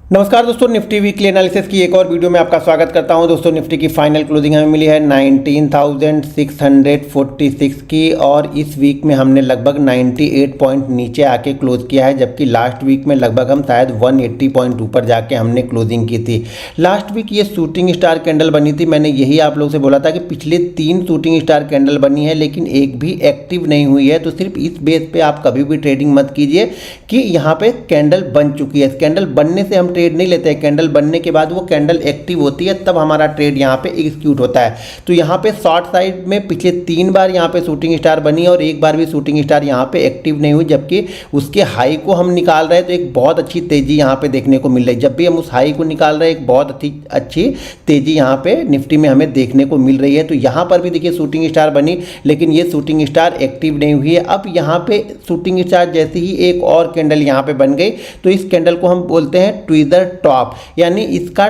नमस्कार दोस्तों, Nifty weekly analysis की एक और वीडियो में आपका स्वागत करता हूं। दोस्तों निफ्टी की फाइनल क्लोजिंग हमें मिली है 19,646 की और इस वीक में हमने लगभग 98 पॉइंट नीचे आके क्लोज किया है, जबकि लास्ट वीक में लगभग हम शायद 180 पॉइंट ऊपर जाके हमने क्लोजिंग की थी। लास्ट वीक ये शूटिंग स्टार कैंडल बनी थी। मैंने यही आप लोगों से बोला था कि पिछले 3 शूटिंग स्टार कैंडल बनी है लेकिन एक भी एक्टिव नहीं हुई है। तो सिर्फ इस बेस पे आप कभी भी ट्रेडिंग मत कीजिए कि यहाँ पे कैंडल बन चुकी है। कैंडल बनने से हम ट्रेड नहीं लेते हैं, कैंडल बनने के बाद वो कैंडल एक्टिव होती है तब हमारा ट्रेड यहाँ पे एग्जीक्यूट होता है। तो यहाँ पे शॉर्ट साइड में पिछले 3 बार यहाँ पे शूटिंग स्टार बनी और एक बार भी शूटिंग स्टार यहाँ पे एक्टिव नहीं हुई, जबकि उसके हाई को हम निकाल रहे हैं तो एक बहुत अच्छी तेजी यहाँ पे देखने को मिल रही है। जब भी हम उस हाई को निकाल रहे हैं एक बहुत अच्छी तेजी यहाँ पे निफ्टी में हमें देखने को मिल रही है। तो यहाँ पर भी देखिए शूटिंग स्टार बनी लेकिन ये शूटिंग स्टार एक्टिव नहीं हुई है। अब यहाँ पे शूटिंग स्टार जैसे ही एक और कैंडल यहाँ पे बन गई तो इस कैंडल को हम बोलते हैं ट्विज़र टॉप, यानी इसका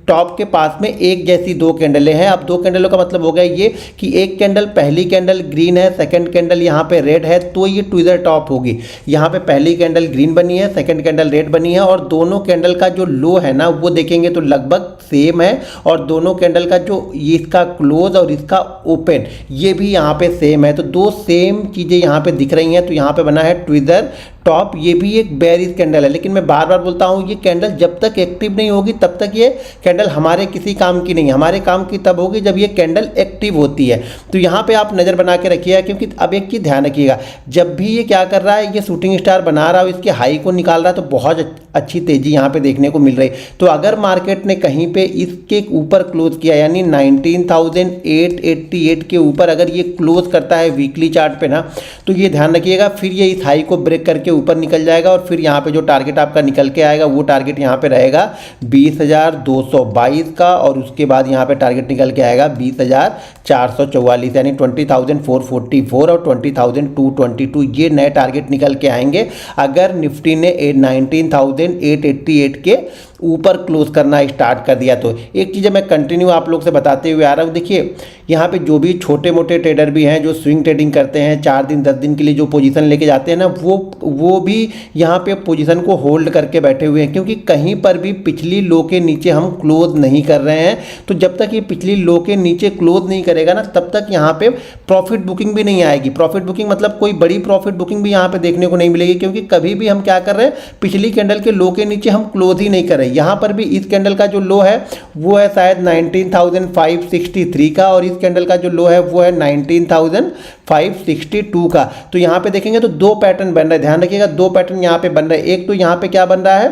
टॉप के पास में एक जैसी 2 कैंडलें हैं। अब 2 कैंडलों का मतलब हो गया ये कि एक कैंडल, पहली कैंडल ग्रीन है, सेकंड कैंडल यहाँ पे रेड है, तो ये ट्विज़र टॉप होगी। यहाँ पे पहली कैंडल ग्रीन बनी है, सेकंड कैंडल रेड बनी है और दोनों कैंडल का जो लो है ना वो देखेंगे तो लगभग सेम है और दोनों कैंडल का जो ये इसका क्लोज और इसका ओपन ये भी यहाँ पे सेम है। तो 2 सेम चीज़ें यहाँ पे दिख रही हैं। तो यहाँ पे बना है ट्विज़र टॉप, ये भी एक बेयरिश कैंडल है। लेकिन मैं बार बार बोलता हूँ ये कैंडल जब तक एक्टिव नहीं होगी तब तक ये कैंडल हमारे किसी काम की नहीं है। हमारे काम की तब होगी जब ये कैंडल एक्टिव होती है। तो यहाँ पे आप नज़र बना के रखिएगा, क्योंकि अब एक चीज़ ध्यान रखिएगा, जब भी ये क्या कर रहा है, ये शूटिंग स्टार बना रहा है, इसके हाई को निकाल रहा है तो बहुत अच्छी तेज़ी यहाँ पे देखने को मिल रही। तो अगर मार्केट ने कहीं पे इसके ऊपर क्लोज किया यानी 19,888 के ऊपर अगर ये क्लोज करता है वीकली चार्ट पे ना, तो ये ध्यान रखिएगा फिर ये इस हाई को ब्रेक करके ऊपर निकल जाएगा और फिर यहाँ पे जो टारगेट आपका निकल के आएगा वो टारगेट यहाँ पे रहेगा 20,222 का और उसके बाद यहाँ पे टारगेट निकल के आएगा 20,444 यानी 20,444 और 20,222 ये नए टारगेट निकल के आएंगे अगर निफ्टी ने 19,888 के ऊपर क्लोज करना स्टार्ट कर दिया। तो एक चीज़ मैं कंटिन्यू आप लोग से बताते हुए आ रहा हूँ, देखिए यहाँ पे जो भी छोटे मोटे ट्रेडर भी हैं जो स्विंग ट्रेडिंग करते हैं 4 दिन 10 दिन के लिए जो पोजीशन लेके जाते हैं ना, वो भी यहाँ पे पोजीशन को होल्ड करके बैठे हुए हैं, क्योंकि कहीं पर भी पिछली लो के नीचे हम क्लोज नहीं कर रहे हैं। तो जब तक ये पिछली लो के नीचे क्लोज नहीं करेगा ना तब तक यहाँ पे प्रॉफिट बुकिंग भी नहीं आएगी। प्रॉफिट बुकिंग मतलब कोई बड़ी प्रॉफिट बुकिंग भी यहाँ पे देखने को नहीं मिलेगी, क्योंकि कभी भी हम क्या कर रहे हैं, पिछली कैंडल के लो के नीचे हम क्लोज ही नहीं कर रहे। यहाँ पर भी इस कैंडल का जो लो है वो है शायद 19,563 का और इस कैंडल का जो लो है वो है 19,562 का। तो यहाँ पे देखेंगे तो 2 पैटर्न बन रहे हैं, ध्यान रखिएगा 2 पैटर्न यहाँ पे बन रहे हैं। एक तो यहाँ पे क्या बन रहा है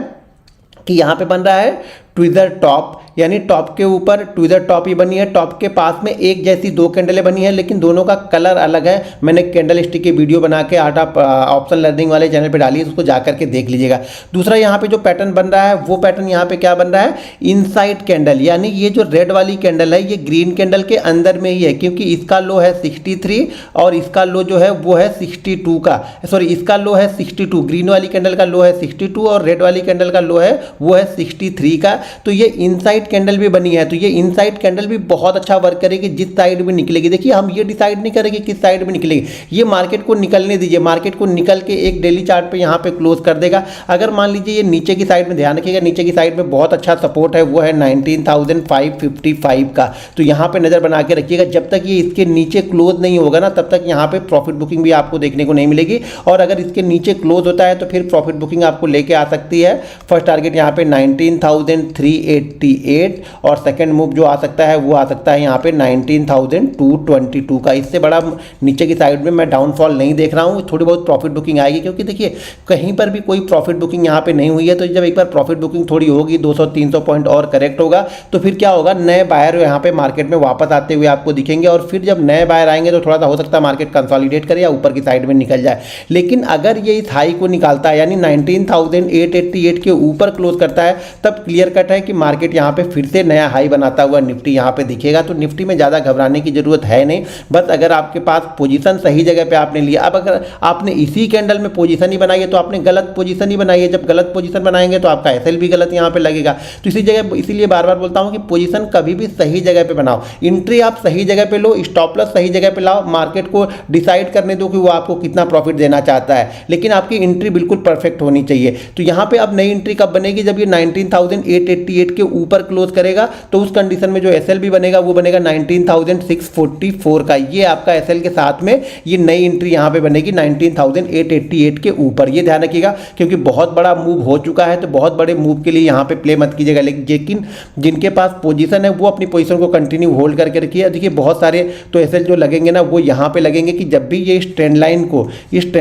कि यहाँ पे बन रहा है ट्विज़र टॉप, यानी टॉप के ऊपर ट्विज़र टॉप ही बनी है, टॉप के पास में एक जैसी 2 कैंडलें बनी है लेकिन दोनों का कलर अलग है। मैंने कैंडल स्टिक की वीडियो बना के आटा ऑप्शन लर्निंग वाले चैनल पे डाली है, उसको जा करके देख लीजिएगा। दूसरा यहाँ पे जो पैटर्न बन रहा है वो पैटर्न यहाँ पे क्या बन रहा है, इनसाइड कैंडल, यानी ये जो रेड वाली कैंडल है ये ग्रीन कैंडल के अंदर में ही है, क्योंकि इसका लो है 63 और इसका लो जो है वो है 62 का, सॉरी इसका लो है 62, ग्रीन वाली कैंडल का लो है 62 और रेड वाली कैंडल का लो है वो है 63 का। तो ये इनसाइड कैंडल भी बनी है। तो ये इनसाइड कैंडल भी बहुत अच्छा वर्क करेगी जिस साइड में निकलेगी। देखिए हम ये डिसाइड नहीं करेंगे किस साइड में निकलेगी, ये मार्केट को निकलने दीजिए, मार्केट को निकल के एक डेली चार्ट पे यहाँ पे क्लोज कर देगा। अगर मान लीजिए ये नीचे की साइड में, ध्यान रखिएगा नीचे की साइड में बहुत अच्छा सपोर्ट है वो है 19,555 का। तो यहाँ पे नज़र बना के रखिएगा, जब तक ये इसके नीचे क्लोज नहीं होगा ना तब तक यहाँ पे प्रॉफिट बुकिंग भी आपको देखने को नहीं मिलेगी और अगर इसके नीचे क्लोज होता है तो फिर प्रॉफिट बुकिंग आपको लेके आ सकती है। फर्स्ट टारगेट यहाँ पे 19,388 और सेकंड मूव जो आ सकता है वो आ सकता है यहाँ पे 19,222 का। इससे बड़ा नीचे की साइड में मैं डाउनफॉल नहीं देख रहा हूँ, थोड़ी बहुत प्रॉफिट बुकिंग आएगी, क्योंकि देखिए कहीं पर भी कोई प्रॉफिट बुकिंग यहाँ पे नहीं हुई है। तो जब एक बार प्रॉफिट बुकिंग थोड़ी होगी 200-300 पॉइंट और करेक्ट होगा तो फिर क्या होगा, नए बायर यहाँ पे मार्केट में वापस आते हुए आपको दिखेंगे और फिर जब नए बायर आएंगे तो थोड़ा सा हो सकता है मार्केट कंसोलिडेट करे या ऊपर की साइड में निकल जाए। लेकिन अगर ये इस हाई को निकालता है यानी 19,888 के ऊपर क्लोज करता है तब क्लियर कट है कि मार्केट यहाँ पे फिर से नया हाई बनाता हुआ निफ्टी यहाँ पे दिखेगा। तो निफ्टी में ज़्यादा घबराने की जरूरत है नहीं, बस अगर आपके पास पोजीशन सही जगह पे आपने लिया। अब अगर आपने इसी कैंडल में पोजीशन ही बनाई है तो आपने गलत पोजीशन ही बनाई है। जब गलत पोजीशन बनाएंगे तो आपका एसएल भी गलत यहाँ पे लगेगा। तो इसीलिए बार बार बोलता हूँ कि पोजीशन कभी भी सही जगह पे बनाओ, एंट्री आप सही जगह पे लो, स्टॉप लॉस सही जगह पे लाओ, मार्केट को डिसाइड करने दो कि वो आपको कितना प्रॉफिट देना चाहता है, लेकिन आपकी एंट्री बिल्कुल परफेक्ट होनी चाहिए। तो यहाँ पे अब नई एंट्री कब बनेगी? जब ये 19,888 के ऊपर क्लोज करेगा, तो उस कंडीशन में जो एसएल भी बनेगा वो बनेगा 19,644 का। ये आपका एसएल के साथ में ये नई एंट्री यहाँ पे बनेगी 19,888 के ऊपर। ये ध्यान रखिएगा, क्योंकि बहुत बड़ा मूव हो चुका है, तो बहुत बड़े मूव के लिए यहाँ पे प्ले मत कीजिएगा। लेकिन जिनके पास पोजीशन है वो अपनी पोजीशन को कंटिन्यू होल्ड करके रखिए। देखिए बहुत सारे तो एसएल जो लगेंगे ना वो यहाँ पे लगेंगे कि जब भी ये इस ट्रेंड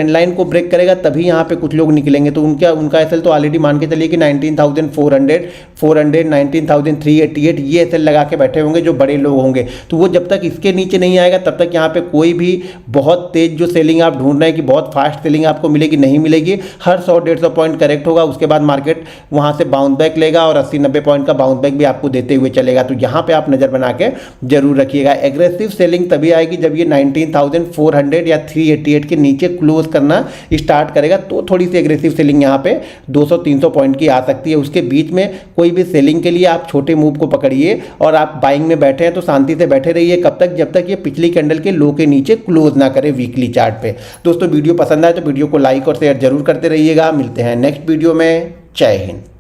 लाइन को ब्रेक करेगा तभी यहाँ पे कुछ लोग निकलेंगे। तो उनका एसएल तो ऑलरेडी मान के चलिए कि 19,400 19,388 ये एसएल लगा के बैठे होंगे जो बड़े लोग होंगे। तो वो जब तक इसके नीचे नहीं आएगा तब तक यहाँ पे कोई भी बहुत तेज जो सेलिंग आप ढूंढ रहे हैं कि बहुत फास्ट सेलिंग आपको मिलेगी, नहीं मिलेगी। हर 100-150 पॉइंट करेक्ट होगा, उसके बाद मार्केट वहाँ से बाउंस बैक लेगा और 80-90 पॉइंट का बाउंस बैक भी आपको देते हुए चलेगा। तो यहाँ पे आप नज़र बना के जरूर रखिएगा। एग्रेसिव सेलिंग तभी आएगी जब ये 19,400 या 388 के नीचे क्लोज करना स्टार्ट करेगा, तो थोड़ी सी एग्रेसिव सेलिंग यहाँ पे 200-300 पॉइंट की आ सकती है। उसके बीच में कोई भी सेलिंग के लिए आप छोटे मूव को पकड़िए और आप बाइंग में बैठे हैं तो शांति से बैठे रहिए। कब तक? जब तक ये पिछली कैंडल के लो के नीचे क्लोज ना करे वीकली चार्ट पे। दोस्तों वीडियो पसंद आए तो वीडियो को लाइक और शेयर जरूर करते रहिएगा। मिलते हैं नेक्स्ट वीडियो में। जय हिंद।